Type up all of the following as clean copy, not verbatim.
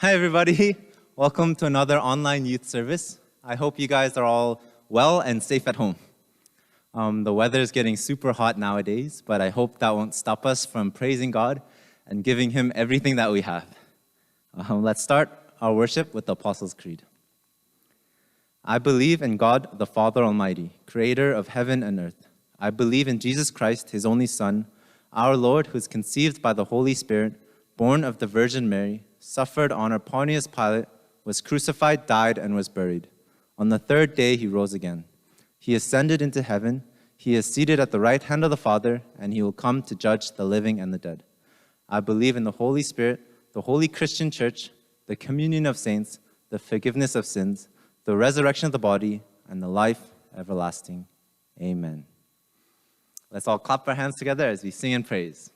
Hi, everybody. Welcome to another online youth service. I hope you guys are all well and safe at home. The weather is getting super hot nowadays, but I hope that won't stop us from praising God and giving Him everything that we have. Let's start our worship with the Apostles' Creed. I believe in God, the Father Almighty, creator of heaven and earth. I believe in Jesus Christ, His only Son, our Lord, who is conceived by the Holy Spirit, born of the Virgin Mary, suffered under Pontius Pilate, was crucified, died, and was buried. On the third day he rose again. He ascended into heaven. He is seated at the right hand of the Father, and He will come to judge the living and the dead. I believe in the Holy Spirit, the holy Christian church, the communion of saints, the forgiveness of sins, the resurrection of the body, and the life everlasting. Amen. Let's all clap our hands together as we sing and praise.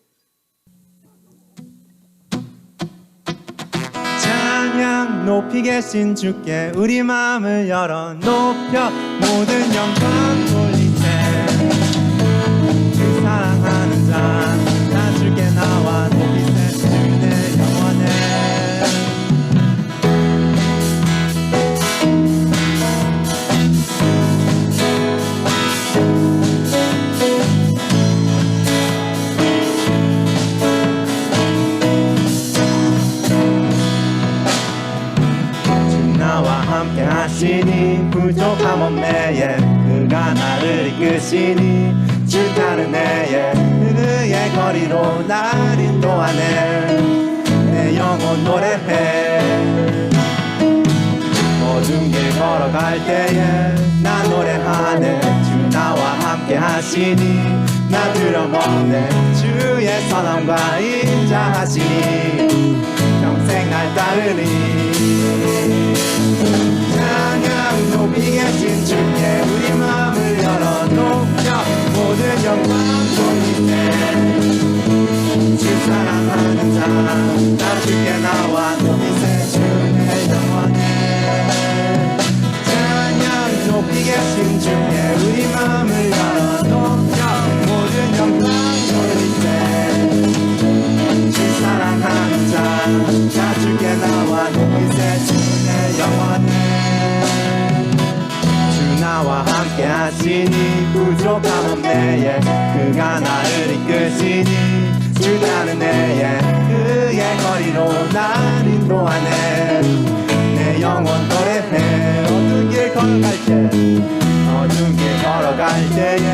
찬양 높이 계신 주께 우리 마음을 열어 높여 모든 영광 돌리세. 주 사랑하는 자 나 주께 나와 높이세 주내 영원해. 함께 하시니 부족함 없네에 그가 나를 이끄시니 주가는 내에 그의 거리로 날 인도하네. 내 영혼 노래해. 어두운 길 걸어갈 때에 나 노래하네. 주 나와 함께 하시니 나 들어먹네. 주의 선함과 인자하시니 평생 날 따르니. 찬양 높이 계신 주께 우리 마음을 열어 높여 모든 영광 돌리세. 주 사랑하는 자 나 주께 나와 높이세 주내 영원해. 찬양 높이 계신 주께 우리 마음을 열어 높여 모든 영광 돌리세. 주 사랑하는 자 나 주께 나와 높이세 주내 영원해. 나와 함께 하시니 부족함 없네에 그가 나를 이끄시니 주다는 내에 그의 거리로 날 인도하네. 내 영혼 노래해. 어두운 길 걸어갈 때에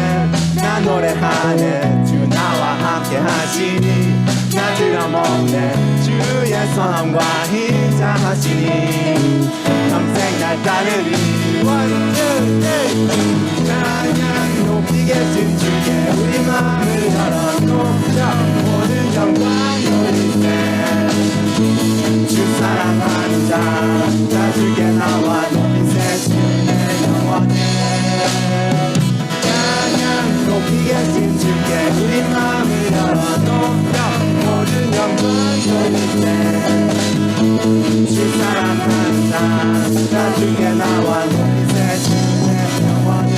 나 노래하네. 주 나와 함께 하시니 나 들어먹네. 주의 선함과 인자하시니 평생 날 따르리. 찬양 높이 계신 주께 우리 마음을 열어 높여 모든 영광 돌리세. 주 사랑하는 자 주께 나와 높이세 주내 영원해. 찬양 높이 계신 주께 우리 마음을 열어 높여 모든 영광 돌리세. 주 사랑하는 자 주께 나와 높이세 주내 영원해.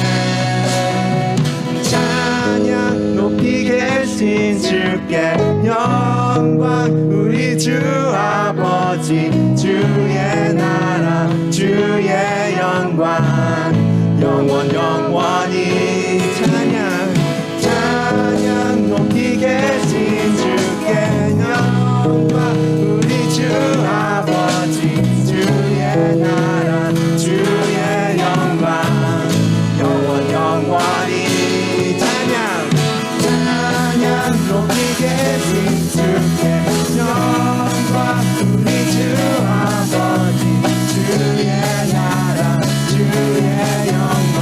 찬양 높이 계신 주께 영광 우리 주 아버지 주의 나라 주의 영광 영원 영원히. 찬양 높이 계신 주께 영광 우리 주 아버지 주의 나라 주의 영광 영원 영원히. 찬양 높이 계신 주께 영광 우리 주 아버지 주의 나라 주의 영광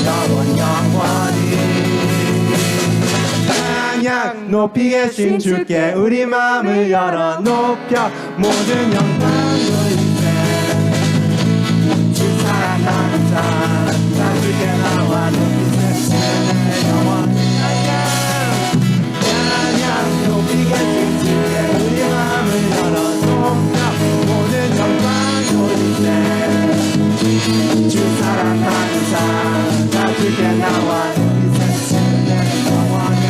영원 영원히. 찬양 높이 계신 주께 우리 마음을 열어 높여 모든 영광 돌리세. 주 사랑하는 자 주께 나와 높이세 주내 영원히. 찬양 높이 계신 주께 우리 마음을 열어 높여 모든 영광 돌리세. 주 사랑하는 자 주께 나와 높이세 주내 영원히.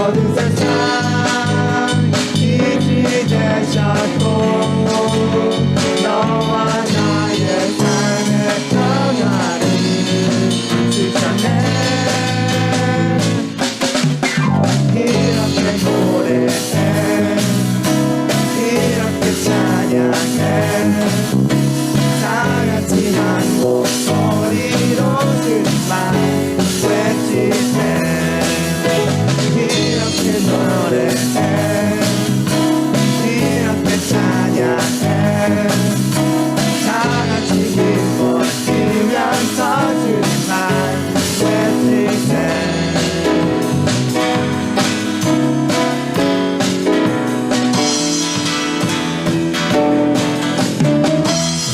모든 세상 이지되셨고 너와 나의 삶의 변화를 실천해 이렇게 노래해 이렇게 찬양해 다같이 한 목소리로 주님만 외치세 이렇게 노래해 이렇게 찬양해 다같이 기뻐지면서 주님만 외치세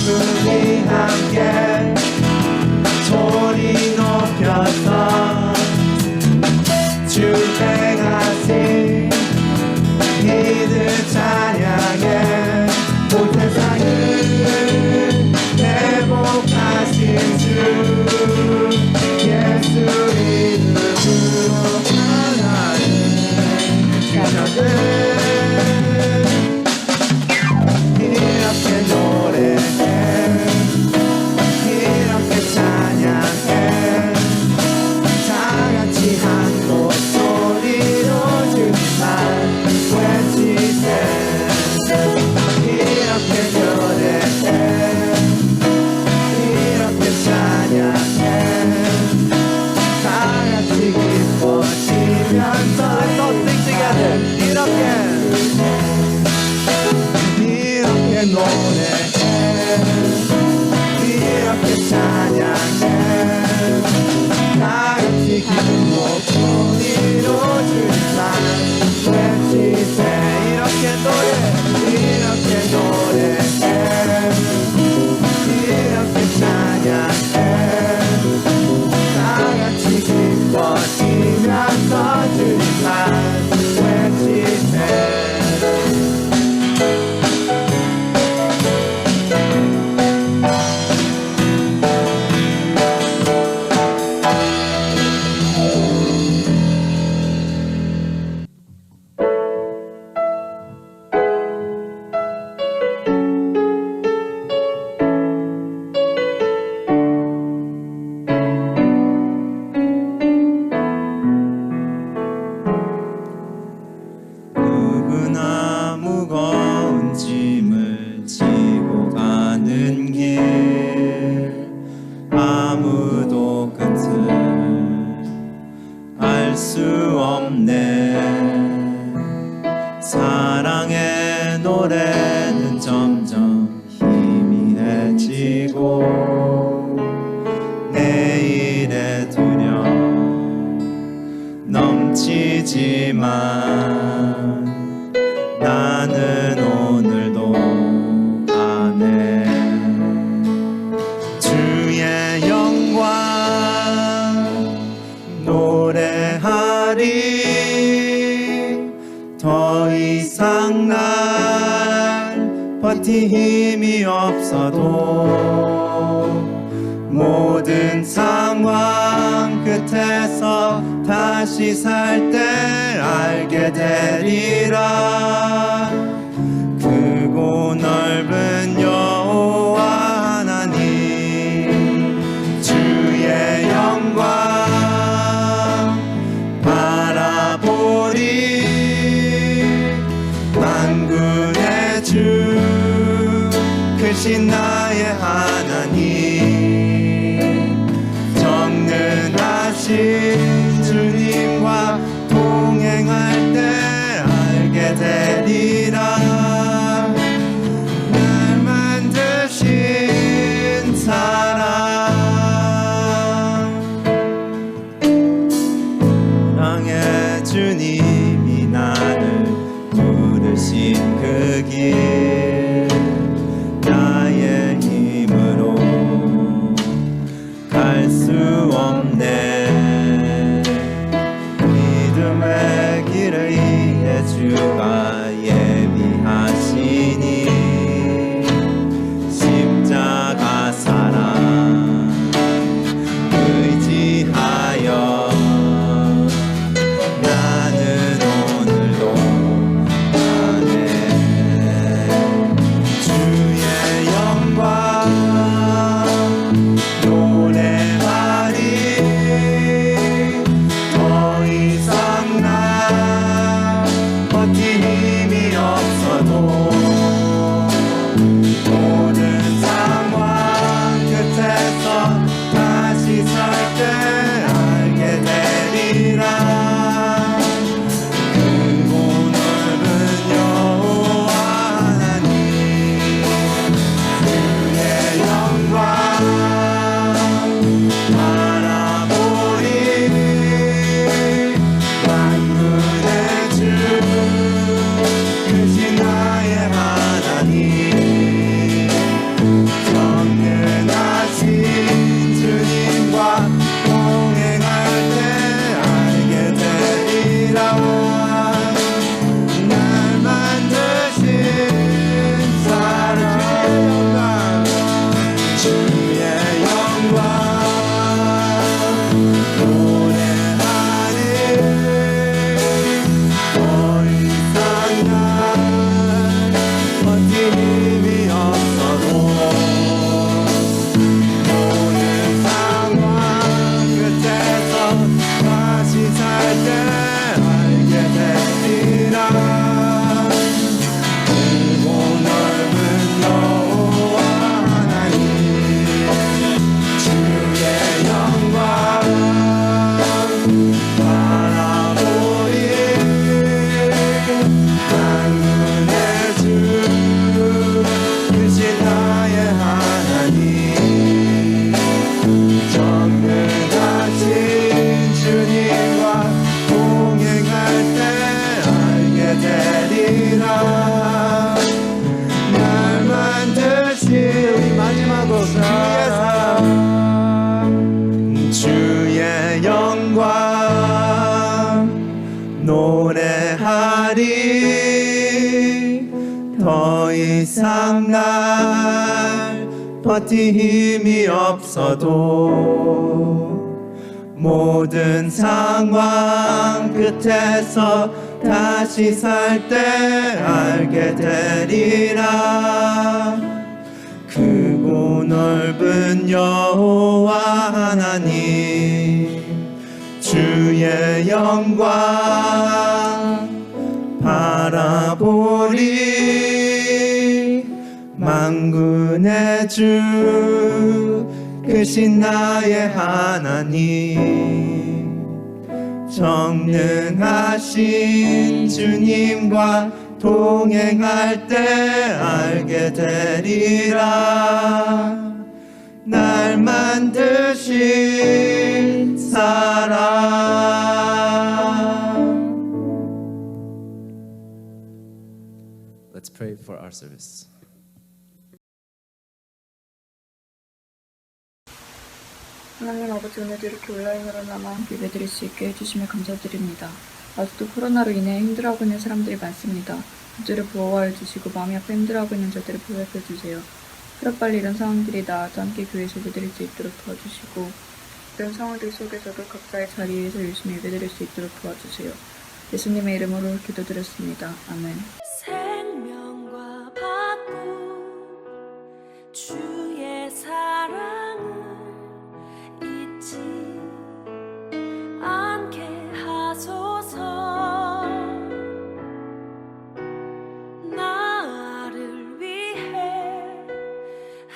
우리 함께 소리 높여서 주행하신 이들 찬양해 온 세상을 회복하신 주 예수 이름으로 하나님 주셔는 이렇게 노래해 이렇게 찬양해 다같이 한 목소리로 주님만 외치세 이렇게 노래해 이렇게 찬양해 다같이 기뻐지면서 Let's all sing together 이렇게 노래해 이렇게 찬양해 다같이 긴 목소리로 주님만 외치세 이렇게 노래해 이렇게 찬양해 다같이 기뻐지면서 주님만 외치세 누구나 무거운 짐을 지고 가는 길 아무도 끝을 알 수 없네 사랑의 노래는 점점 희미해지고 내일에 두려움 넘치지만 나는 오늘도 가네 주의 영광 노래하리 더 이상 난 버틸 힘이 없어도 모든 상황 끝에서 다시 살 때 알게 되리라 크고 넓은 여호와 하나님 주의 영광 바라보리 만군의 주 크신 나의 하나님 전능하신 주님과 동행할 때 알게 되리라 날 만드신 사랑의 주님이 나를 부르신 그 길 나의 힘으로 갈 수 없네 믿음의 길을 이에 주가 예비하시니 십자가 사랑 의지하여 나는 노래하리. 더 이상 날 버틸 힘이 없어도 모든 상황 끝에서 다시 살 때 알게 되리라. 크고 넓은 여호와 하나님 주의 영광 바라보리. 만군의 주 크신 나의 하나님 전능하신 주님과 동행할 때 알게 되리라. 날 만드신 사랑. Let's pray for our service. 하나님 아버지, 오늘도 이렇게 온라인으로나마 함께 예배드릴 수 있게 해주심에 감사드립니다. 아직도 코로나로 인해 힘들어하고 있는 사람들이 많습니다. 그들을 보호하여 주시고 마음이 아파 힘들어하고 있는 자들을 보호해 주세요. 하루빨리 이런 상황들이 나아져 함께 교회에서 예배드릴 수 있도록 도와주시고 이런 상황들 속에서도 각자의 자리에서 열심히 예배드릴 수 있도록 도와주세요. 예수님의 이름으로 기도드렸습니다. 아멘. 생명과 바꾼 주의 사랑을 잊지 않게 하소서. 나를 위해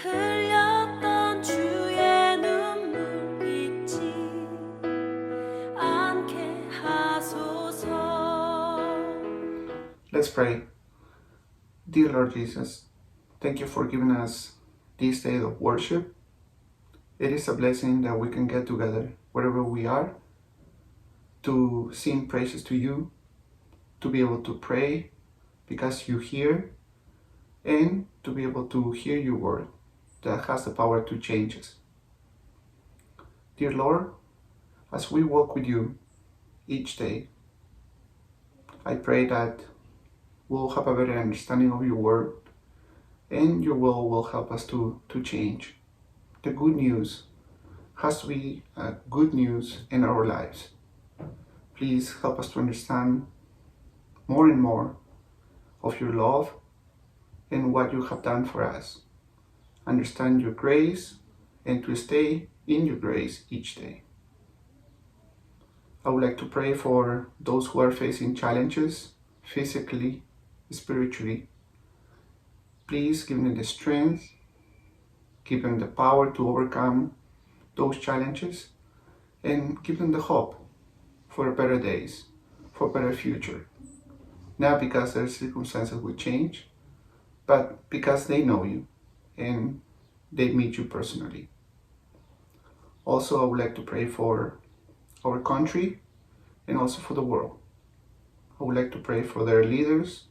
흘렸던 주의 눈물 잊지 않게 하소서. Let's pray. Dear Lord Jesus, thank you for giving us this day of worship. It is a blessing that we can get together wherever we are to sing praises to you, to be able to pray because you hear, and to be able to hear your word that has the power to change us. Dear Lord, as we walk with you each day, I pray that we'll have a better understanding of your word, and your will help us to change. The good news has to be good news in our lives. Please help us to understand more and more of your love and what you have done for us. Understand your grace and to stay in your grace each day. I would like to pray for those who are facing challenges physically, spiritually. Please give them the strength, give them the power to overcome those challenges, and give them the hope for better days, for a better future. Not because their circumstances will change, but because they know you and they meet you personally. Also, I would like to pray for our country and also for the world. I would like to pray for their leaders.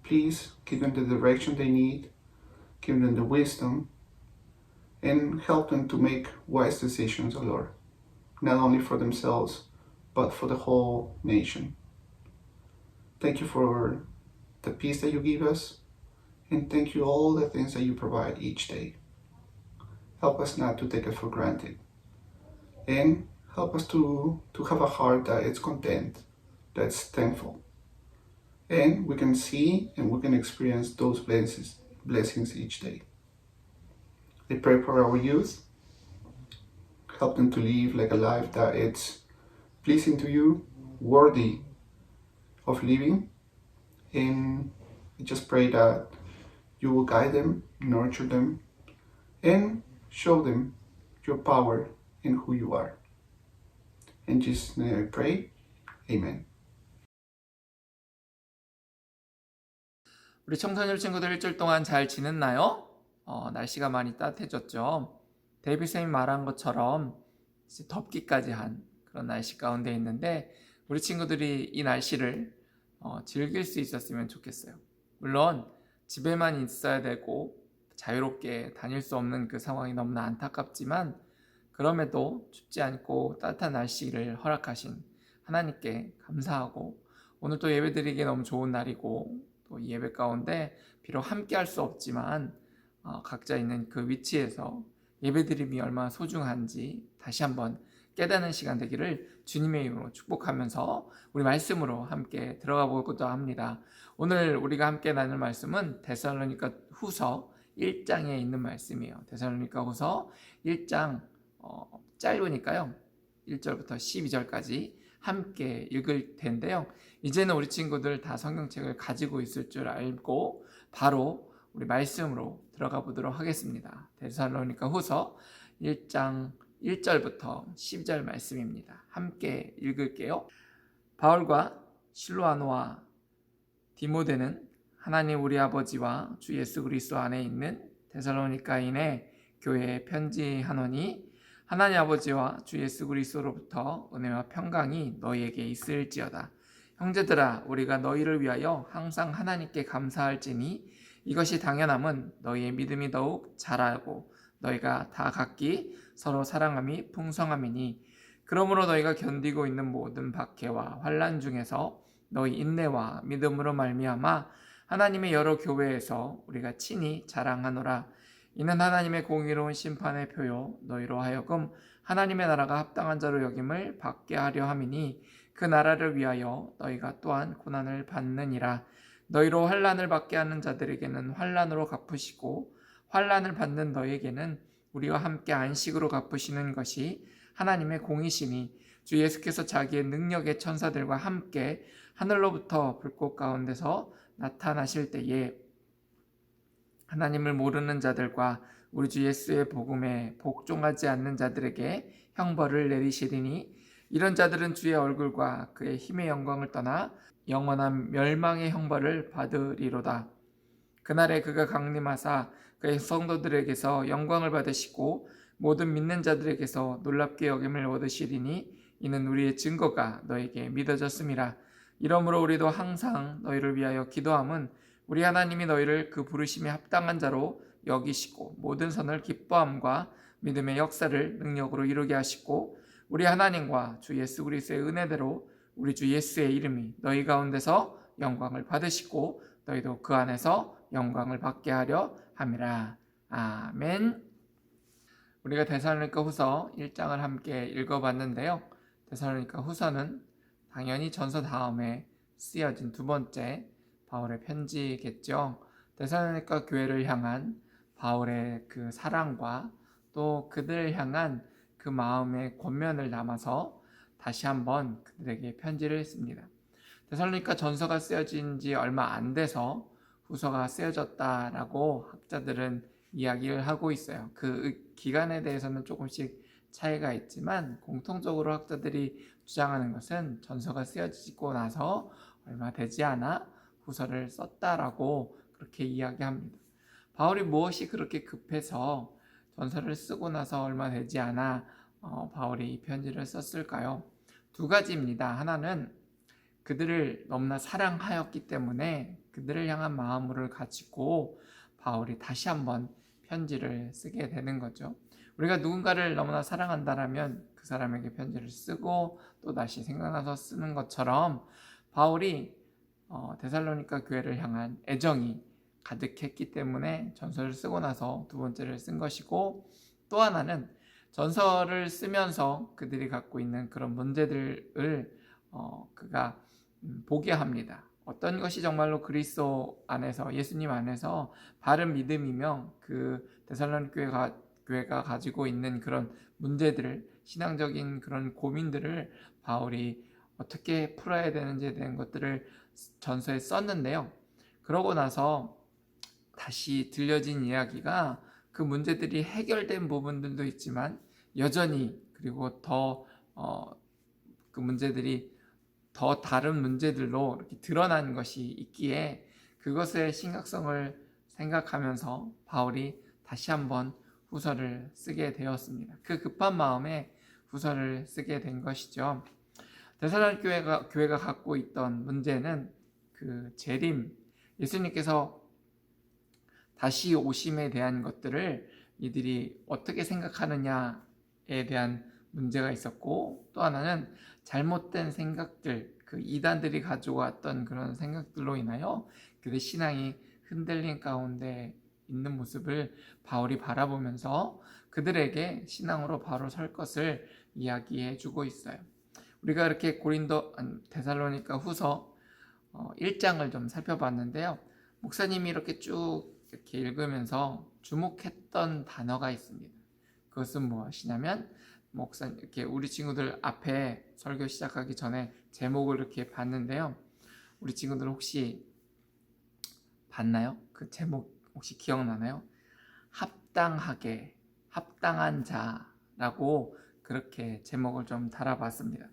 Please give them the direction they need, give them the wisdom, and help them to make wise decisions, O Lord, not only for themselves, but for the whole nation. Thank you for the peace that you give us, and thank you all the things that you provide each day. Help us not to take it for granted, and help us to have a heart that is content, that's thankful. And we can see and we can experience those blessings each day. I pray for our youth. Help them to live like a life that it's pleasing to you, worthy of living. And I just pray that you will guide them, nurture them, and show them your power and who you are. In Jesus' name I pray. Amen. 우리 청소년 친구들 일주일 동안 잘 지냈나요? 날씨가 많이 따뜻해졌죠. 데이비 쌤이 말한 것처럼 이제 덥기까지 한 그런 날씨 가운데 있는데 우리 친구들이 이 날씨를 즐길 수 있었으면 좋겠어요. 물론 집에만 있어야 되고 자유롭게 다닐 수 없는 그 상황이 너무나 안타깝지만 그럼에도 춥지 않고 따뜻한 날씨를 허락하신 하나님께 감사하고 오늘 또 예배드리기 너무 좋은 날이고 또 이 예배 가운데 비록 함께 할 수 없지만 각자 있는 그 위치에서 예배드림이 얼마나 소중한지 다시 한번 깨닫는 시간 되기를 주님의 이름으로 축복하면서 우리 말씀으로 함께 들어가 보고자 합니다. 오늘 우리가 함께 나눌 말씀은 데살로니가 후서 1장에 있는 말씀이에요. 데살로니가 후서 1장 짧으니까요. 1절부터 12절까지 함께 읽을 텐데요. 이제는 우리 친구들 다 성경책을 가지고 있을 줄 알고 바로 우리 말씀으로 들어가 보도록 하겠습니다. 데살로니가 후서 1장 1절부터 12절 말씀입니다. 함께 읽을게요. 바울과 실로아노와 디모데는 하나님 우리 아버지와 주 예수 그리스도 안에 있는 데살로니가인의 교회에 편지하노니 하나님 아버지와 주 예수 그리스도로부터 은혜와 평강이 너희에게 있을지어다. 형제들아, 우리가 너희를 위하여 항상 하나님께 감사할지니 이것이 당연함은 너희의 믿음이 더욱 자라고 너희가 다 각기 서로 사랑함이 풍성함이니 그러므로 너희가 견디고 있는 모든 박해와 환난 중에서 너희 인내와 믿음으로 말미암아 하나님의 여러 교회에서 우리가 친히 자랑하노라. 이는 하나님의 공의로운 심판의 표요 너희로 하여금 하나님의 나라가 합당한 자로 여김을 받게 하려 함이니 그 나라를 위하여 너희가 또한 고난을 받느니라. 너희로 환난을 받게 하는 자들에게는 환난으로 갚으시고 환난을 받는 너희에게는 우리와 함께 안식으로 갚으시는 것이 하나님의 공이시니 주 예수께서 자기의 능력의 천사들과 함께 하늘로부터 불꽃 가운데서 나타나실 때에 하나님을 모르는 자들과 우리 주 예수의 복음에 복종하지 않는 자들에게 형벌을 내리시리니 이런 자들은 주의 얼굴과 그의 힘의 영광을 떠나 영원한 멸망의 형벌을 받으리로다. 그날에 그가 강림하사 그의 성도들에게서 영광을 받으시고 모든 믿는 자들에게서 놀랍게 여김을 얻으시리니 이는 우리의 증거가 너에게 믿어졌음이라. 이러므로 우리도 항상 너희를 위하여 기도함은 우리 하나님이 너희를 그 부르심에 합당한 자로 여기시고 모든 선을 기뻐함과 믿음의 역사를 능력으로 이루게 하시고 우리 하나님과 주 예수 그리스도의 은혜대로 우리 주 예수의 이름이 너희 가운데서 영광을 받으시고 너희도 그 안에서 영광을 받게 하려 함이라. 아멘. 우리가 데살로니가 후서 1장을 함께 읽어봤는데요. 데살로니가 후서는 당연히 전서 다음에 쓰여진 두 번째 바울의 편지겠죠. 데살로니가 교회를 향한 바울의 그 사랑과 또 그들을 향한 그 마음의 권면을 담아서 다시 한번 그들에게 편지를 씁니다. 데살로니가 전서가 쓰여진 지 얼마 안 돼서 후서가 쓰여졌다라고 학자들은 이야기를 하고 있어요. 그 기간에 대해서는 조금씩 차이가 있지만 공통적으로 학자들이 주장하는 것은 전서가 쓰여지고 나서 얼마 되지 않아 후서를 썼다라고 그렇게 이야기합니다. 바울이 무엇이 그렇게 급해서 전서를 쓰고 나서 얼마 되지 않아 바울이 이 편지를 썼을까요? 두 가지입니다. 하나는 그들을 너무나 사랑하였기 때문에 그들을 향한 마음을 가지고 바울이 다시 한번 편지를 쓰게 되는 거죠. 우리가 누군가를 너무나 사랑한다라면 그 사람에게 편지를 쓰고 또 다시 생각나서 쓰는 것처럼 바울이 데살로니가 교회를 향한 애정이 가득했기 때문에 전서를 쓰고 나서 두 번째를 쓴 것이고 또 하나는 전서를 쓰면서 그들이 갖고 있는 그런 문제들을 그가 보게 합니다. 어떤 것이 정말로 그리스도 안에서 예수님 안에서 바른 믿음이며 그 데살로니가 교회가 가지고 있는 그런 문제들을 신앙적인 그런 고민들을 바울이 어떻게 풀어야 되는지에 대한 것들을 전서에 썼는데요. 그러고 나서 다시 들려진 이야기가 그 문제들이 해결된 부분들도 있지만 여전히 그리고 더 그 문제들이 더 다른 문제들로 이렇게 드러난 것이 있기에 그것의 심각성을 생각하면서 바울이 다시 한번 후서를 쓰게 되었습니다. 그 급한 마음에 후서를 쓰게 된 것이죠. 데살로니가 교회가 갖고 있던 문제는 그 재림, 예수님께서 다시 오심에 대한 것들을 이들이 어떻게 생각하느냐에 대한 문제가 있었고 또 하나는 잘못된 생각들, 그 이단들이 가져왔던 그런 생각들로 인하여 그들의 신앙이 흔들린 가운데 있는 모습을 바울이 바라보면서 그들에게 신앙으로 바로 설 것을 이야기해 주고 있어요. 우리가 이렇게 데살로니가 후서 1장을 좀 살펴봤는데요. 목사님이 이렇게 쭉 이렇게 읽으면서 주목했던 단어가 있습니다. 그것은 무엇이냐면 목사님 이렇게 우리 친구들 앞에 설교 시작하기 전에 제목을 이렇게 봤는데요. 우리 친구들 혹시 봤나요? 그 제목 혹시 기억나나요? 합당하게, 합당한 자라고 그렇게 제목을 좀 달아봤습니다.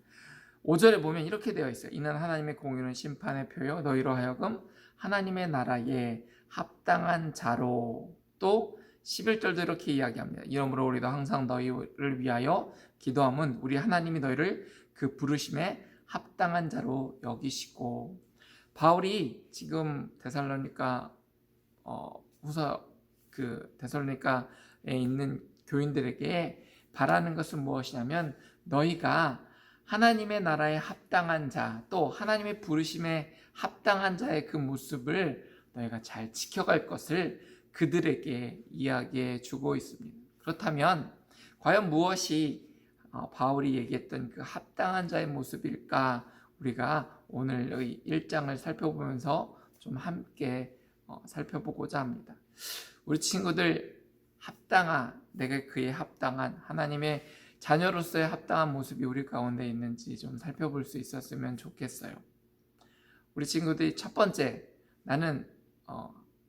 5절에 보면 이렇게 되어 있어요. 이는 하나님의 공의로운 심판의 표요 너희로 하여금 하나님의 나라에 합당한 자로. 또 11절도 이렇게 이야기합니다. 이러므로 우리도 항상 너희를 위하여 기도함은 우리 하나님이 너희를 그 부르심에 합당한 자로 여기시고. 바울이 지금 데살로니가 후서 그 데살로니가에 있는 교인들에게 바라는 것은 무엇이냐면 너희가 하나님의 나라에 합당한 자, 또 하나님의 부르심에 합당한 자의 그 모습을 너희가 잘 지켜갈 것을 그들에게 이야기해 주고 있습니다. 그렇다면 과연 무엇이 바울이 얘기했던 그 합당한 자의 모습일까? 우리가 오늘 1장을 살펴보면서 좀 함께 살펴보고자 합니다. 우리 친구들 내가 그에 합당한 하나님의 자녀로서의 합당한 모습이 우리 가운데 있는지 좀 살펴볼 수 있었으면 좋겠어요. 우리 친구들이 첫 번째 나는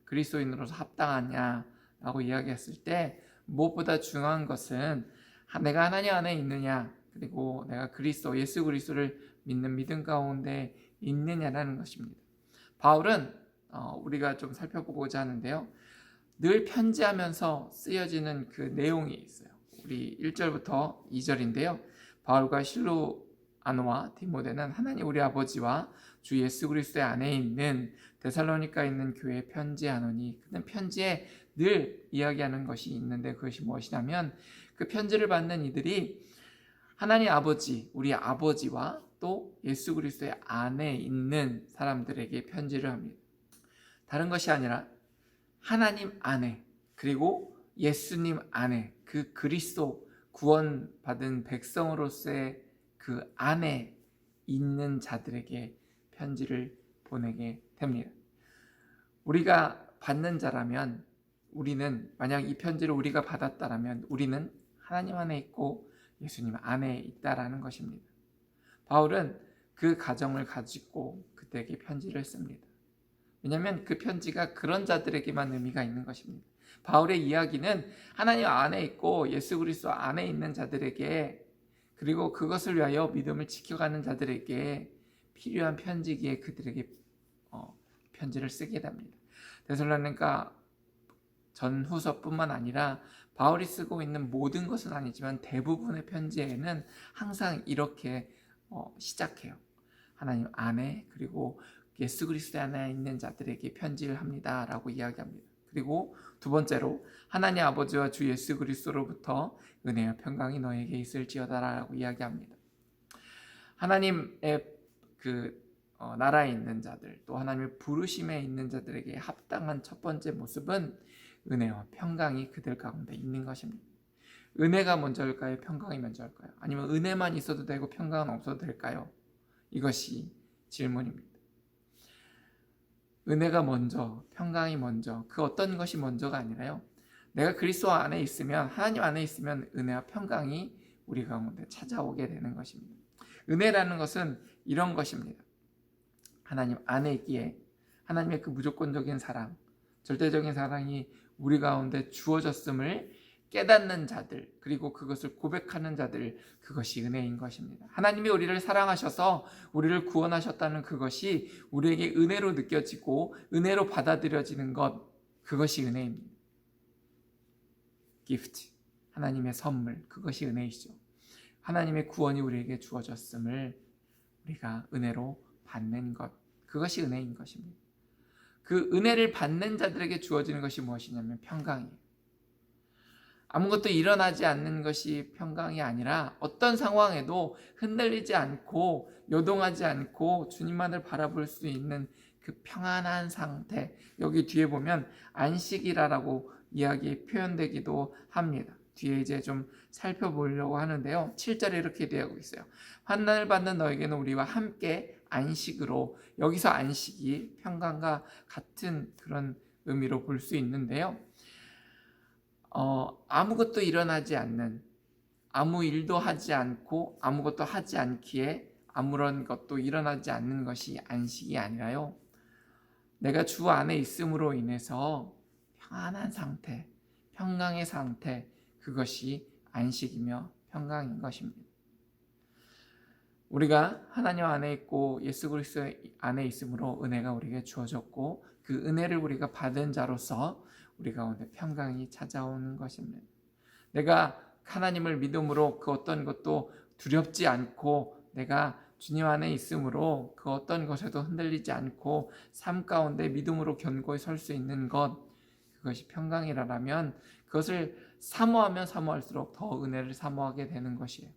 그리스도인으로서 합당하냐라고 이야기했을 때 무엇보다 중요한 것은 내가 하나님 안에 있느냐, 그리고 내가 예수 그리스도를 믿는 믿음 가운데 있느냐라는 것입니다. 바울은 우리가 좀 살펴보고자 하는데요. 늘 편지하면서 쓰여지는 그 내용이 있어요. 우리 1절부터 2절인데요. 바울과 실로아노와 디모데는 하나님 우리 아버지와 주 예수 그리스도의 안에 있는 데살로니가에 있는 교회에 편지하노니. 그는 편지에 늘 이야기하는 것이 있는데 그것이 무엇이냐면 그 편지를 받는 이들이 하나님 아버지, 우리 아버지와 또 예수 그리스도의 안에 있는 사람들에게 편지를 합니다. 다른 것이 아니라 하나님 안에, 그리고 예수님 안에, 그 그리스도 구원받은 백성으로서의 그 안에 있는 자들에게 편지를 보내게 됩니다. 우리가 받는 자라면, 우리는 만약 이 편지를 우리가 받았다라면 우리는 하나님 안에 있고 예수님 안에 있다라는 것입니다. 바울은 그 가정을 가지고 그들에게 편지를 씁니다. 왜냐하면 그 편지가 그런 자들에게만 의미가 있는 것입니다. 바울의 이야기는 하나님 안에 있고 예수 그리스도 안에 있는 자들에게, 그리고 그것을 위하여 믿음을 지켜가는 자들에게 필요한 편지기에 그들에게 편지를 쓰게 됩니다. 데살로니가 전후서뿐만 아니라 바울이 쓰고 있는 모든 것은 아니지만 대부분의 편지에는 항상 이렇게 시작해요. 하나님 안에, 그리고 예수 그리스도 안에 있는 자들에게 편지를 합니다 라고 이야기합니다. 그리고 두 번째로 하나님 아버지와 주 예수 그리스도로부터 은혜와 평강이 너에게 있을지어다 라고 이야기합니다. 하나님의 나라에 있는 자들, 또 하나님의 부르심에 있는 자들에게 합당한 첫 번째 모습은 은혜와 평강이 그들 가운데 있는 것입니다. 은혜가 먼저일까요? 평강이 먼저일까요? 아니면 은혜만 있어도 되고 평강은 없어도 될까요? 이것이 질문입니다. 은혜가 먼저, 평강이 먼저, 그 어떤 것이 먼저가 아니라요. 내가 그리스도 안에 있으면, 하나님 안에 있으면 은혜와 평강이 우리 가운데 찾아오게 되는 것입니다. 은혜라는 것은 이런 것입니다. 하나님 안에 있기에 하나님의 그 무조건적인 사랑, 절대적인 사랑이 우리 가운데 주어졌음을 깨닫는 자들, 그리고 그것을 고백하는 자들, 그것이 은혜인 것입니다. 하나님이 우리를 사랑하셔서 우리를 구원하셨다는 그것이 우리에게 은혜로 느껴지고 은혜로 받아들여지는 것, 그것이 은혜입니다. 기프트, 하나님의 선물, 그것이 은혜이죠. 하나님의 구원이 우리에게 주어졌음을 우리가 은혜로 받는 것, 그것이 은혜인 것입니다. 그 은혜를 받는 자들에게 주어지는 것이 무엇이냐면 평강이에요. 아무것도 일어나지 않는 것이 평강이 아니라 어떤 상황에도 흔들리지 않고 요동하지 않고 주님만을 바라볼 수 있는 그 평안한 상태. 여기 뒤에 보면 안식이라고 이야기 표현되기도 합니다. 뒤에 이제 좀 살펴보려고 하는데요. 7절에 이렇게 되어 있어요. 환난을 받는 너에게는 우리와 함께 안식으로, 여기서 안식이 평강과 같은 그런 의미로 볼 수 있는데요. 아무것도 일어나지 않는, 아무 일도 하지 않고 아무것도 하지 않기에 아무런 것도 일어나지 않는 것이 안식이 아니라요. 내가 주 안에 있음으로 인해서 평안한 상태, 평강의 상태, 그것이 안식이며 평강인 것입니다. 우리가 하나님 안에 있고 예수 그리스도 안에 있음으로 은혜가 우리에게 주어졌고 그 은혜를 우리가 받은 자로서 우리 가운데 평강이 찾아오는 것입니다. 내가 하나님을 믿음으로 그 어떤 것도 두렵지 않고 내가 주님 안에 있음으로 그 어떤 것에도 흔들리지 않고 삶 가운데 믿음으로 견고히 설 수 있는 것, 그것이 평강이라면 그것을 사모하면 사모할수록 더 은혜를 사모하게 되는 것이에요.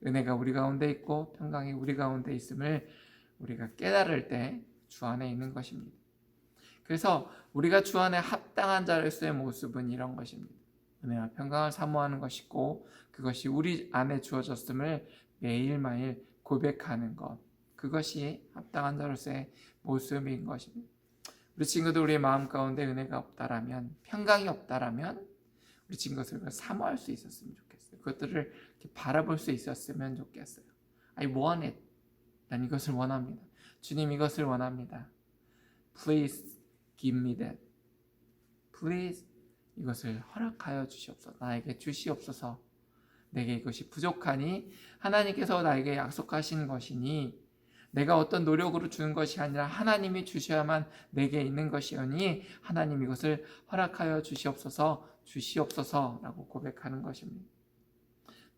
은혜가 우리 가운데 있고 평강이 우리 가운데 있음을 우리가 깨달을 때 주 안에 있는 것입니다. 그래서 우리가 주 안에 합당한 자로서의 모습은 이런 것입니다. 은혜와 평강을 사모하는 것이고 그것이 우리 안에 주어졌음을 매일매일 고백하는 것, 그것이 합당한 자로서의 모습인 것입니다. 우리 친구들, 우리의 마음 가운데 은혜가 없다라면, 평강이 없다라면 우리 친구들과 사모할 수 있었으면 좋겠어요. 그것들을 이렇게 바라볼 수 있었으면 좋겠어요. I want it. 난 이것을 원합니다. 주님, 이것을 원합니다. Please give me that. Please 이것을 허락하여 주시옵소서. 나에게 주시옵소서. 내게 이것이 부족하니 하나님께서 나에게 약속하신 것이니 내가 어떤 노력으로 주는 것이 아니라 하나님이 주셔야만 내게 있는 것이오니 하나님 이것을 허락하여 주시옵소서라고 고백하는 것입니다.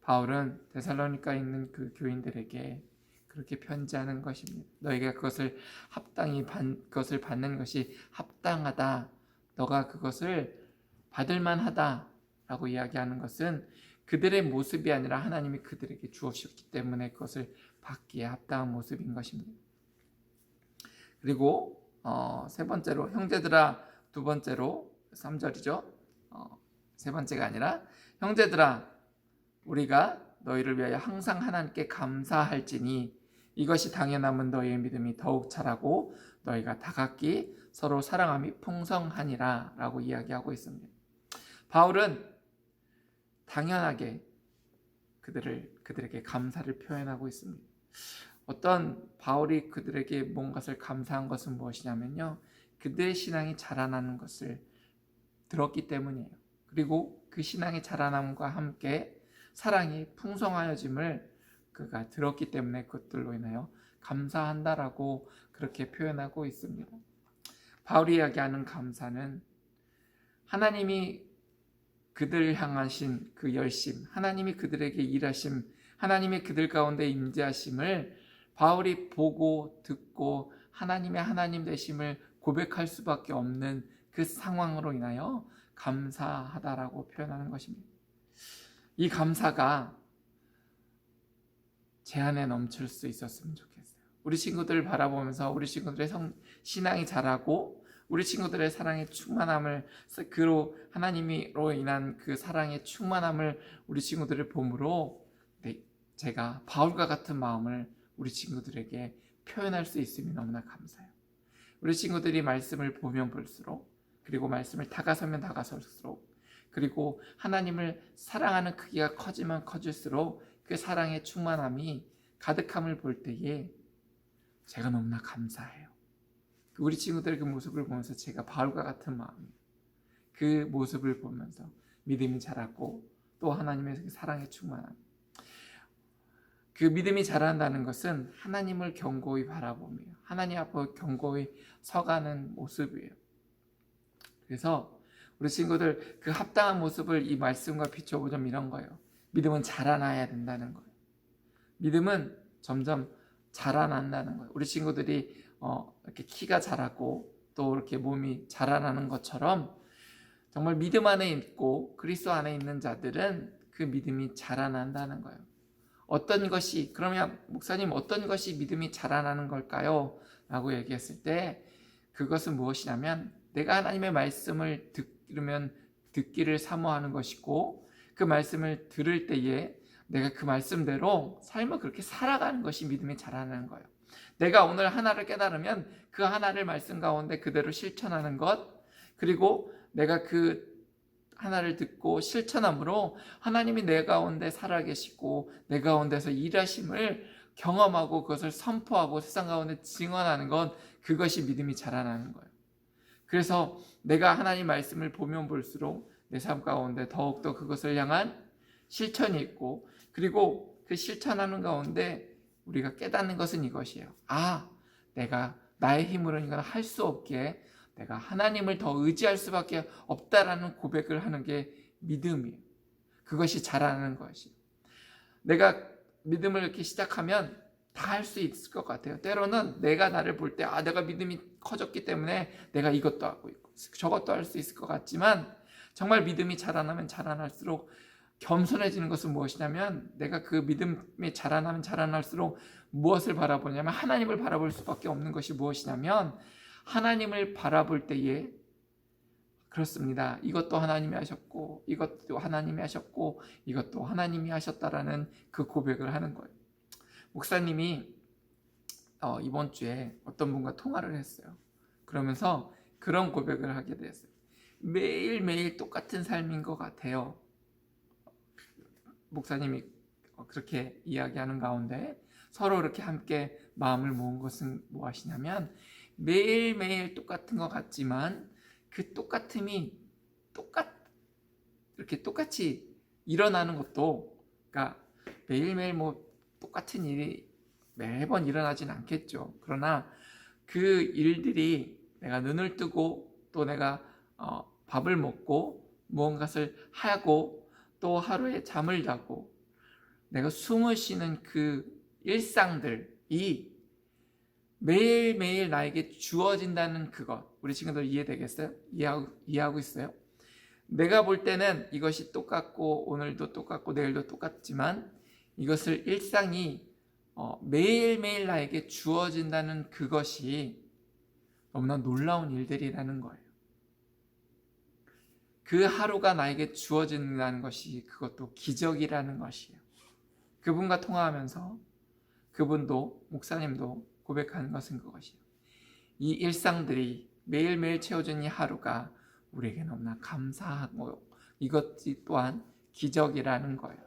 바울은 데살로니가에 있는 그 교인들에게 그렇게 편지하는 것입니다. 너희가 그것을 그것을 받는 것이 합당하다. 너가 그것을 받을 만하다라고 이야기하는 것은 그들의 모습이 아니라 하나님이 그들에게 주었기 때문에 그것을 받기에 합당한 모습인 것입니다. 그리고 세 번째로 형제들아, 두 번째로 3절이죠. 세 번째가 아니라 형제들아 우리가 너희를 위하여 항상 하나님께 감사할지니 이것이 당연함은 너희의 믿음이 더욱 자라고 너희가 다각기 서로 사랑함이 풍성하니라 라고 이야기하고 있습니다. 바울은 당연하게 그들에게 감사를 표현하고 있습니다. 어떤 바울이 그들에게 뭔가를 감사한 것은 무엇이냐면요, 그들의 신앙이 자라나는 것을 들었기 때문이에요. 그리고 그 신앙이 자라남과 함께 사랑이 풍성하여짐을 그가 들었기 때문에 그것들로 인하여 감사한다라고 그렇게 표현하고 있습니다. 바울이 이야기하는 감사는 하나님이 그들 향하신 그 열심, 하나님이 그들에게 일하심, 하나님이 그들 가운데 임재하심을 바울이 보고 듣고 하나님의 하나님 되심을 고백할 수밖에 없는 그 상황으로 인하여 감사하다라고 표현하는 것입니다. 이 감사가 제 안에 넘칠 수 있었으면 좋겠어요. 우리 친구들을 바라보면서 우리 친구들의 신앙이 자라고 우리 친구들의 사랑의 충만함을, 그로 하나님으로 인한 그 사랑의 충만함을 우리 친구들을 보므로 제가 바울과 같은 마음을 우리 친구들에게 표현할 수 있음이 너무나 감사해요. 우리 친구들이 말씀을 보면 볼수록, 그리고 말씀을 다가서면 다가설수록, 그리고 하나님을 사랑하는 크기가 커지면 커질수록 그 사랑의 충만함이 가득함을 볼 때에 제가 너무나 감사해요. 우리 친구들의 그 모습을 보면서 제가 바울과 같은 마음이에요. 그 모습을 보면서 믿음이 자랐고 또 하나님의 그 사랑의 충만함. 그 믿음이 자란다는 것은 하나님을 견고히 바라보며 하나님 앞에 견고히 서가는 모습이에요. 그래서 우리 친구들 그 합당한 모습을 이 말씀과 비춰보자면 이런 거예요. 믿음은 자라나야 된다는 거예요. 믿음은 점점 자라난다는 거예요. 우리 친구들이 이렇게 키가 자라고 또 이렇게 몸이 자라나는 것처럼 정말 믿음 안에 있고 그리스도 안에 있는 자들은 그 믿음이 자라난다는 거예요. 어떤 것이, 그러면 목사님 어떤 것이 믿음이 자라나는 걸까요? 라고 얘기했을 때 그것은 무엇이냐면 내가 하나님의 말씀을 들으면 듣기를 사모하는 것이고 그 말씀을 들을 때에 내가 그 말씀대로 삶을 그렇게 살아가는 것이 믿음이 자라나는 거예요. 내가 오늘 하나를 깨달으면 그 하나를 말씀 가운데 그대로 실천하는 것, 그리고 내가 그 하나를 듣고 실천함으로 하나님이 내 가운데 살아계시고 내 가운데서 일하심을 경험하고 그것을 선포하고 세상 가운데 증언하는 것, 그것이 믿음이 자라나는 거예요. 그래서 내가 하나님 말씀을 보면 볼수록 내 삶 가운데 더욱더 그것을 향한 실천이 있고, 그리고 그 실천하는 가운데 우리가 깨닫는 것은 이것이에요. 내가 나의 힘으로는 이건 할 수 없기에 내가 하나님을 더 의지할 수밖에 없다라는 고백을 하는 게 믿음이에요. 그것이 자라는 것이에요. 내가 믿음을 이렇게 시작하면 다 할 수 있을 것 같아요. 때로는 내가 나를 볼 때 내가 믿음이 커졌기 때문에 내가 이것도 하고 있고 저것도 할 수 있을 것 같지만, 정말 믿음이 자라나면 자라날수록 겸손해지는 것은 무엇이냐면 내가 그 믿음이 자라나면 자라날수록 무엇을 바라보냐면 하나님을 바라볼 수밖에 없는 것이 무엇이냐면, 하나님을 바라볼 때에 그렇습니다. 이것도 하나님이 하셨고 이것도 하나님이 하셨고 이것도 하나님이 하셨다라는 그 고백을 하는 거예요. 목사님이 이번 주에 어떤 분과 통화를 했어요. 그러면서 그런 고백을 하게 됐어요. 매일매일 똑같은 삶인 것 같아요. 목사님이 그렇게 이야기하는 가운데 서로 이렇게 함께 마음을 모은 것은 무엇이냐면, 매일매일 똑같은 것 같지만 그 똑같음이 이렇게 똑같이 일어나는 것도, 그러니까 매일매일 똑같은 일이 매번 일어나진 않겠죠. 그러나 그 일들이 내가 눈을 뜨고 또 내가 밥을 먹고 무언가를 하고 또 하루에 잠을 자고 내가 숨을 쉬는 그 일상들이 매일매일 나에게 주어진다는 그것, 우리 친구들 이해되겠어요? 이해하고 있어요? 내가 볼 때는 이것이 똑같고 오늘도 똑같고 내일도 똑같지만 이것을 일상이 매일매일 나에게 주어진다는 그것이 너무나 놀라운 일들이라는 거예요. 그 하루가 나에게 주어진다는 것이 그것도 기적이라는 것이에요. 그분과 통화하면서 그분도, 목사님도 고백하는 것은 그것이에요. 이 일상들이 매일매일 채워진 이 하루가 우리에게 너무나 감사하고 이것 또한 기적이라는 거예요.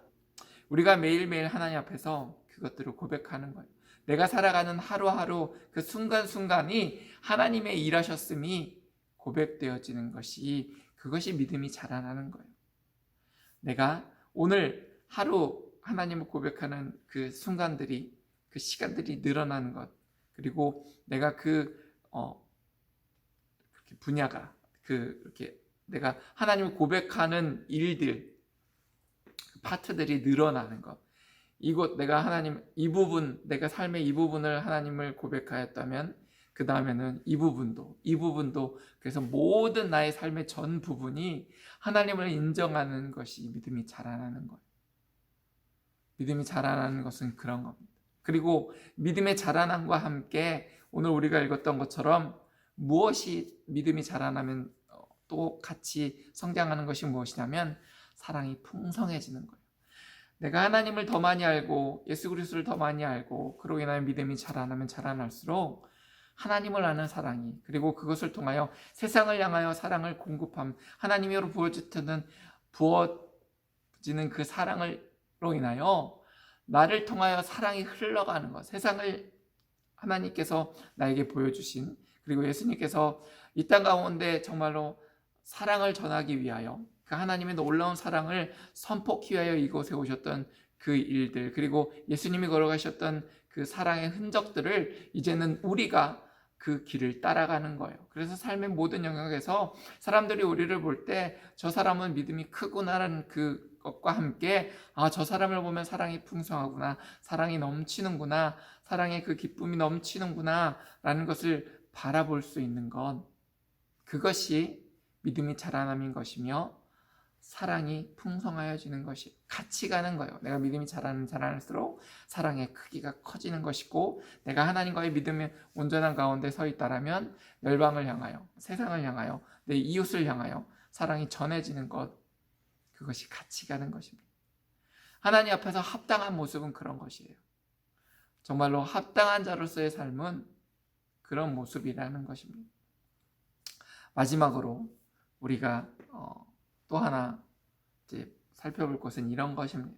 우리가 매일매일 하나님 앞에서 그것들을 고백하는 거예요. 내가 살아가는 하루하루 그 순간순간이 하나님의 일하셨음이 고백되어지는 것이, 그것이 믿음이 자라나는 거예요. 내가 오늘 하루 하나님을 고백하는 그 순간들이, 그 시간들이 늘어나는 것, 그리고 내가 그 분야가 이렇게 내가 하나님을 고백하는 일들, 그 파트들이 늘어나는 것, 이곳 내가 하나님 이 부분, 내가 삶의 이 부분을 하나님을 고백하였다면 그 다음에는 이 부분도 그래서 모든 나의 삶의 전 부분이 하나님을 인정하는 것이 믿음이 자라나는 거예요. 믿음이 자라나는 것은 그런 겁니다. 그리고 믿음의 자라남과 함께 오늘 우리가 읽었던 것처럼 무엇이 믿음이 자라나면 또 같이 성장하는 것이 무엇이냐면 사랑이 풍성해지는 거예요. 내가 하나님을 더 많이 알고 예수 그리스도를 더 많이 알고 그로 인하여 믿음이 자라나면 자라날수록 하나님을 아는 사랑이, 그리고 그것을 통하여 세상을 향하여 사랑을 공급함, 하나님으로 부어지는 그 사랑으로 인하여 나를 통하여 사랑이 흘러가는 것, 세상을 하나님께서 나에게 보여주신, 그리고 예수님께서 이 땅 가운데 정말로 사랑을 전하기 위하여 그 하나님의 놀라운 사랑을 선포하기 위하여 이곳에 오셨던 그 일들, 그리고 예수님이 걸어가셨던 그 사랑의 흔적들을 이제는 우리가 그 길을 따라가는 거예요. 그래서 삶의 모든 영역에서 사람들이 우리를 볼 때 저 사람은 믿음이 크구나라는 그것과 함께 저 사람을 보면 사랑이 풍성하구나, 사랑이 넘치는구나, 사랑의 그 기쁨이 넘치는구나 라는 것을 바라볼 수 있는 것, 그것이 믿음이 자라남인 것이며 사랑이 풍성하여지는 것이 같이 가는 거예요. 내가 믿음이 자랄수록 사랑의 크기가 커지는 것이고 내가 하나님과의 믿음의 온전한 가운데 서 있다라면 열방을 향하여 세상을 향하여 내 이웃을 향하여 사랑이 전해지는 것 그것이 같이 가는 것입니다. 하나님 앞에서 합당한 모습은 그런 것이에요. 정말로 합당한 자로서의 삶은 그런 모습이라는 것입니다. 마지막으로 우리가 또 하나 이제 살펴볼 것은 이런 것입니다.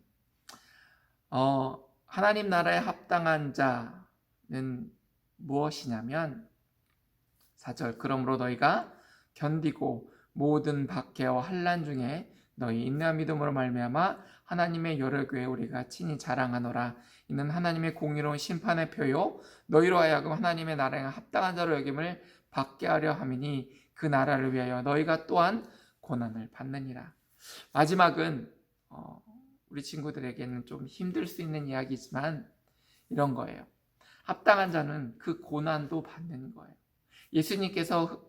하나님 나라에 합당한 자는 무엇이냐면 4절 그러므로 너희가 견디고 모든 박해와 환난 중에 너희 인내와 믿음으로 말미암아 하나님의 여러 교회 우리가 친히 자랑하노라. 이는 하나님의 공의로운 심판의 표요 너희로 하여금 하나님의 나라에 합당한 자로 여김을 받게 하려 함이니 그 나라를 위하여 너희가 또한 고난을 받느니라. 마지막은 우리 친구들에게는 좀 힘들 수 있는 이야기지만 이런 거예요. 합당한 자는 그 고난도 받는 거예요. 예수님께서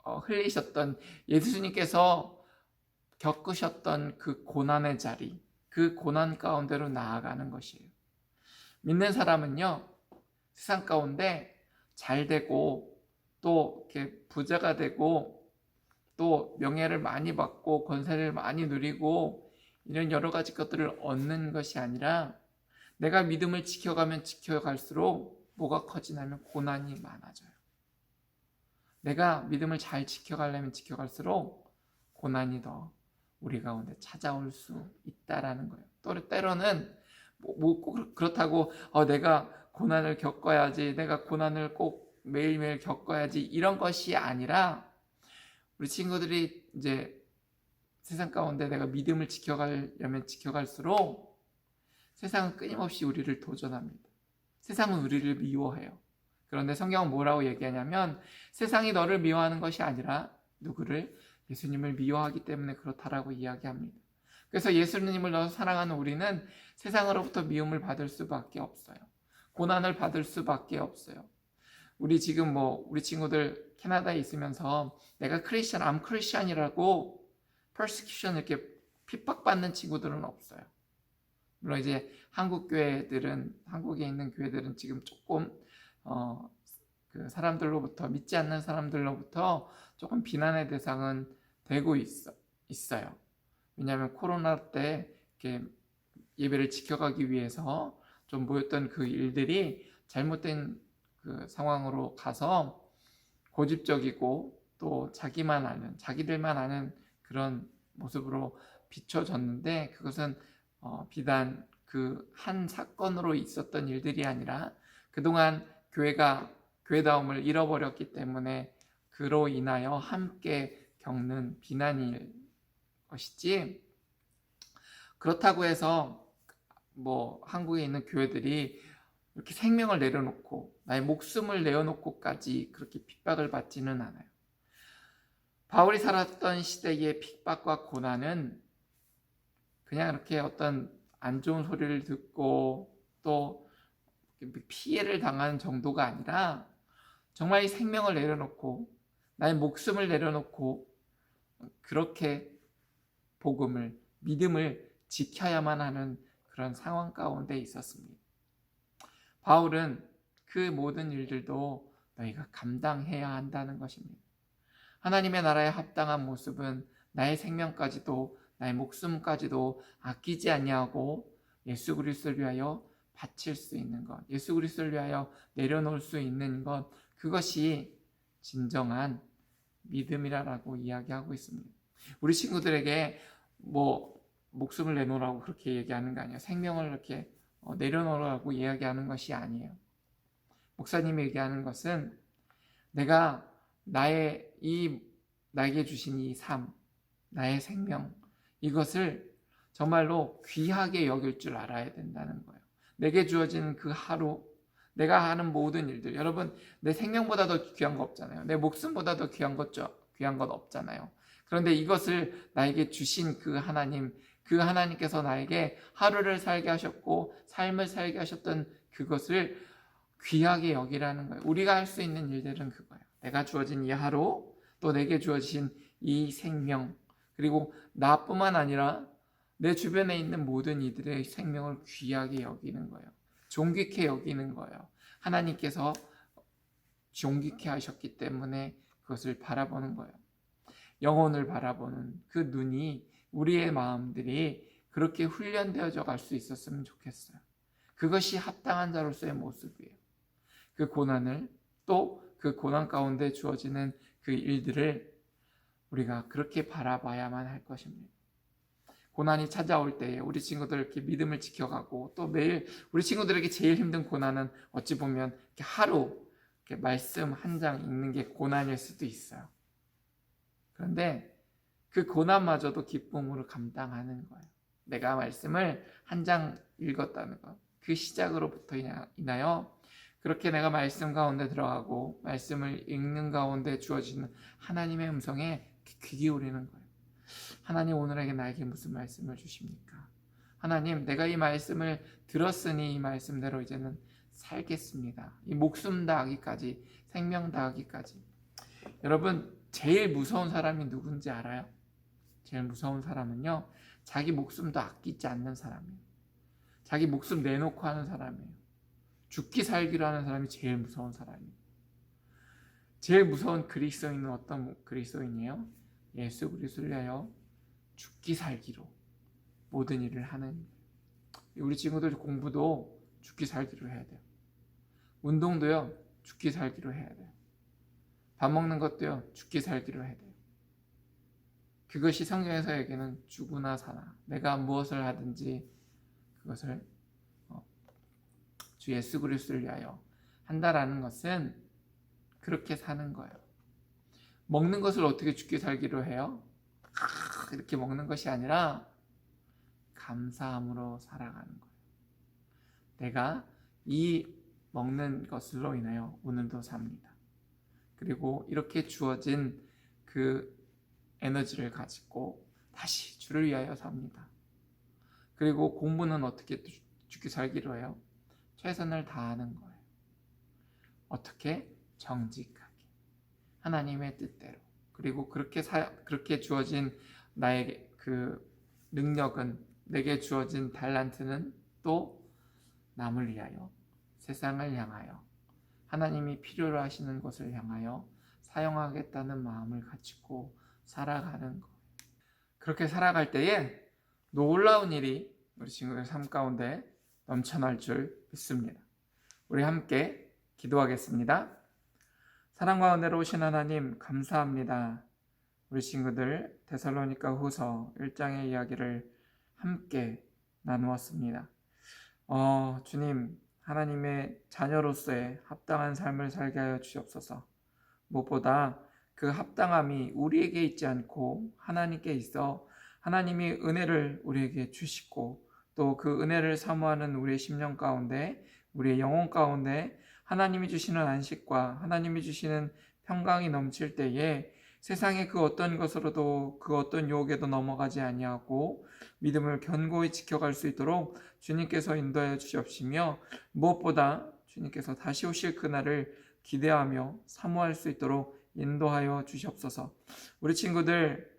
흘리셨던 예수님께서 겪으셨던 그 고난의 자리, 그 고난 가운데로 나아가는 것이에요. 믿는 사람은요, 세상 가운데 잘 되고 또 이렇게 부자가 되고 또 명예를 많이 받고 권세를 많이 누리고 이런 여러 가지 것들을 얻는 것이 아니라 내가 믿음을 지켜가면 지켜갈수록 뭐가 커지냐면 고난이 많아져요. 내가 믿음을 잘 지켜가려면 지켜갈수록 고난이 더 우리 가운데 찾아올 수 있다라는 거예요. 또 때로는 꼭 그렇다고 내가 고난을 겪어야지, 내가 고난을 꼭 매일매일 겪어야지 이런 것이 아니라 우리 친구들이 이제 세상 가운데 내가 믿음을 지켜가려면 지켜갈수록 세상은 끊임없이 우리를 도전합니다. 세상은 우리를 미워해요. 그런데 성경은 뭐라고 얘기하냐면 세상이 너를 미워하는 것이 아니라 누구를? 예수님을 미워하기 때문에 그렇다라고 이야기합니다. 그래서 예수님을 더 사랑하는 우리는 세상으로부터 미움을 받을 수밖에 없어요. 고난을 받을 수밖에 없어요. 우리 지금 우리 친구들 캐나다에 있으면서 내가 I'm 크리스천이라고 persecution 이렇게 핍박받는 친구들은 없어요. 물론 이제 한국에 있는 교회들은 지금 조금 그 사람들로부터 믿지 않는 사람들로부터 조금 비난의 대상은 되고 있어요. 왜냐하면 코로나 때 이렇게 예배를 지켜가기 위해서 좀 모였던 그 일들이 잘못된 그 상황으로 가서 고집적이고 또 자기들만 아는 그런 모습으로 비춰졌는데 그것은 비단 그 한 사건으로 있었던 일들이 아니라 그동안 교회가 교회다움을 잃어버렸기 때문에 그로 인하여 함께 겪는 비난일 것이지 그렇다고 해서 한국에 있는 교회들이 이렇게 생명을 내려놓고 나의 목숨을 내어놓고까지 그렇게 핍박을 받지는 않아요. 바울이 살았던 시대의 핍박과 고난은 그냥 이렇게 어떤 안 좋은 소리를 듣고 또 피해를 당하는 정도가 아니라 정말 이 생명을 내려놓고 나의 목숨을 내려놓고 그렇게 믿음을 지켜야만 하는 그런 상황 가운데 있었습니다. 바울은 그 모든 일들도 너희가 감당해야 한다는 것입니다. 하나님의 나라에 합당한 모습은 나의 생명까지도 나의 목숨까지도 아끼지 아니하고 예수 그리스도를 위하여 바칠 수 있는 것, 예수 그리스도를 위하여 내려놓을 수 있는 것, 그것이 진정한 믿음이라고 이야기하고 있습니다. 우리 친구들에게 목숨을 내놓으라고 그렇게 얘기하는 거 아니에요. 생명을 이렇게 내려놓으라고 이야기하는 것이 아니에요. 목사님이 얘기하는 것은 내가 나에게 주신 이 삶, 나의 생명, 이것을 정말로 귀하게 여길 줄 알아야 된다는 거예요. 내게 주어진 그 하루, 내가 하는 모든 일들, 여러분 내 생명보다 더 귀한 거 없잖아요. 내 목숨보다 더 귀한 건 없잖아요. 그런데 이것을 나에게 주신 그 하나님께서 나에게 하루를 살게 하셨고 삶을 살게 하셨던 그것을 귀하게 여기라는 거예요. 우리가 할 수 있는 일들은 그거예요. 내가 주어진 이 하루, 또 내게 주어진 이 생명, 그리고 나뿐만 아니라 내 주변에 있는 모든 이들의 생명을 귀하게 여기는 거예요. 존귀케 여기는 거예요. 하나님께서 존귀케 하셨기 때문에 그것을 바라보는 거예요. 영혼을 바라보는 그 눈이, 우리의 마음들이 그렇게 훈련되어져 갈 수 있었으면 좋겠어요. 그것이 합당한 자로서의 모습이에요. 그 고난을, 또 그 고난 가운데 주어지는 그 일들을 우리가 그렇게 바라봐야만 할 것입니다. 고난이 찾아올 때에 우리 친구들 이렇게 믿음을 지켜가고, 또 매일 우리 친구들에게 제일 힘든 고난은 어찌 보면 이렇게 하루 이렇게 말씀 한 장 읽는 게 고난일 수도 있어요. 그런데 그 고난마저도 기쁨으로 감당하는 거예요. 내가 말씀을 한 장 읽었다는 것, 그 시작으로부터 인하여 그렇게 내가 말씀 가운데 들어가고 말씀을 읽는 가운데 주어지는 하나님의 음성에 귀 기울이는 거예요. 하나님, 오늘에게 나에게 무슨 말씀을 주십니까? 하나님, 내가 이 말씀을 들었으니 이 말씀대로 이제는 살겠습니다. 이 목숨 다하기까지, 생명 다하기까지. 여러분, 제일 무서운 사람이 누군지 알아요? 제일 무서운 사람은요, 자기 목숨도 아끼지 않는 사람이에요. 자기 목숨 내놓고 하는 사람이에요. 죽기 살기로 하는 사람이 제일 무서운 사람이에요. 제일 무서운 그리스도인은 어떤 그리스도인이에요? 예수 그리스도를 위하여 죽기 살기로 모든 일을 하는. 우리 친구들 공부도 죽기 살기로 해야 돼요. 운동도요, 죽기 살기로 해야 돼요. 밥 먹는 것도요, 죽기 살기로 해야 돼요. 그것이 성경에서 얘기하는 죽으나 사나, 내가 무엇을 하든지 그것을 주 예수 그리스도를 위하여 한다라는 것은 그렇게 사는 거예요. 먹는 것을 어떻게 죽기 살기로 해요? 이렇게 먹는 것이 아니라 감사함으로 살아가는 거예요. 내가 이 먹는 것으로 인하여 오늘도 삽니다. 그리고 이렇게 주어진 그 에너지를 가지고 다시 주를 위하여 삽니다. 그리고 공부는 어떻게 죽기 살기로 해요? 최선을 다하는 거예요. 어떻게? 정직하게. 하나님의 뜻대로. 그리고 그렇게 주어진 나에게 그 능력은, 내게 주어진 달란트는 또 남을 위하여, 세상을 향하여, 하나님이 필요로 하시는 것을 향하여 사용하겠다는 마음을 가지고 살아가는 거예요. 그렇게 살아갈 때에 놀라운 일이 우리 친구들 삶 가운데 넘쳐날 줄 믿습니다. 우리 함께 기도하겠습니다. 사랑과 은혜로 오신 하나님, 감사합니다. 우리 친구들 데살로니가 후서 1장의 이야기를 함께 나누었습니다. 주님, 하나님의 자녀로서의 합당한 삶을 살게 하여 주옵소서. 무엇보다 그 합당함이 우리에게 있지 않고 하나님께 있어 하나님이 은혜를 우리에게 주시고, 또 그 은혜를 사모하는 우리의 심령 가운데, 우리의 영혼 가운데 하나님이 주시는 안식과 하나님이 주시는 평강이 넘칠 때에 세상의 그 어떤 것으로도, 그 어떤 유혹에도 넘어가지 아니하고 믿음을 견고히 지켜갈 수 있도록 주님께서 인도하여 주시옵시며, 무엇보다 주님께서 다시 오실 그날을 기대하며 사모할 수 있도록 인도하여 주시옵소서. 우리 친구들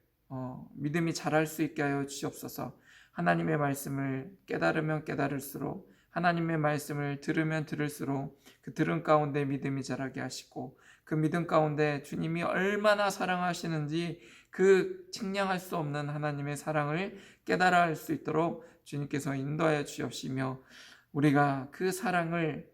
믿음이 자랄 수 있게 하여 주시옵소서. 하나님의 말씀을 깨달으면 깨달을수록, 하나님의 말씀을 들으면 들을수록 그 들음 가운데 믿음이 자라게 하시고, 그 믿음 가운데 주님이 얼마나 사랑하시는지 그 측량할 수 없는 하나님의 사랑을 깨달아 할 수 있도록 주님께서 인도하여 주옵시며, 우리가 그 사랑을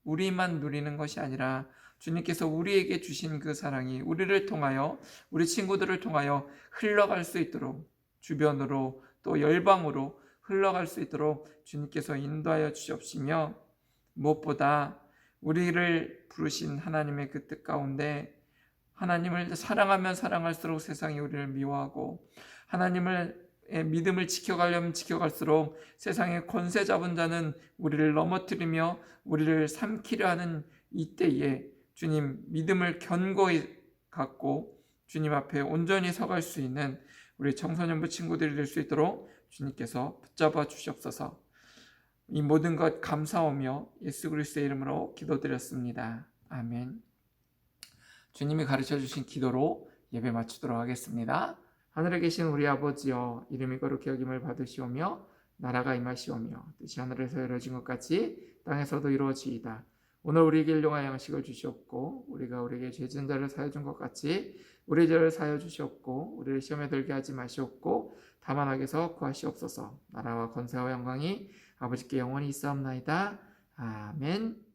우리만 누리는 것이 아니라 주님께서 우리에게 주신 그 사랑이 우리를 통하여, 우리 친구들을 통하여 흘러갈 수 있도록, 주변으로 또 열방으로 흘러갈 수 있도록 주님께서 인도하여 주옵시며, 무엇보다 우리를 부르신 하나님의 그 뜻 가운데 하나님을 사랑하면 사랑할수록 세상이 우리를 미워하고, 하나님을 믿음을 지켜가려면 지켜갈수록 세상의 권세 잡은 자는 우리를 넘어뜨리며 우리를 삼키려 하는 이때에 주님, 믿음을 견고히 갖고 주님 앞에 온전히 서갈 수 있는 우리 청소년부 친구들이 될 수 있도록 주님께서 붙잡아 주시옵소서. 이 모든 것 감사하며 예수 그리스도의 이름으로 기도드렸습니다. 아멘. 주님이 가르쳐 주신 기도로 예배 마치도록 하겠습니다. 하늘에 계신 우리 아버지여, 이름이 거룩히 여김을 받으시오며 나라가 임하시오며 뜻이 하늘에서 이루어진 것 같이 땅에서도 이루어지이다. 오늘 우리에게 일용할 양식을 주시옵고 우리가 우리에게 죄진 자를 사여 준 것 같이 우리 죄를 사여 주시옵고 우리를 시험에 들게 하지 마시옵고 다만 악에서 구하시옵소서. 나라와 권세와 영광이 아버지께 영원히 있사옵나이다. 아멘.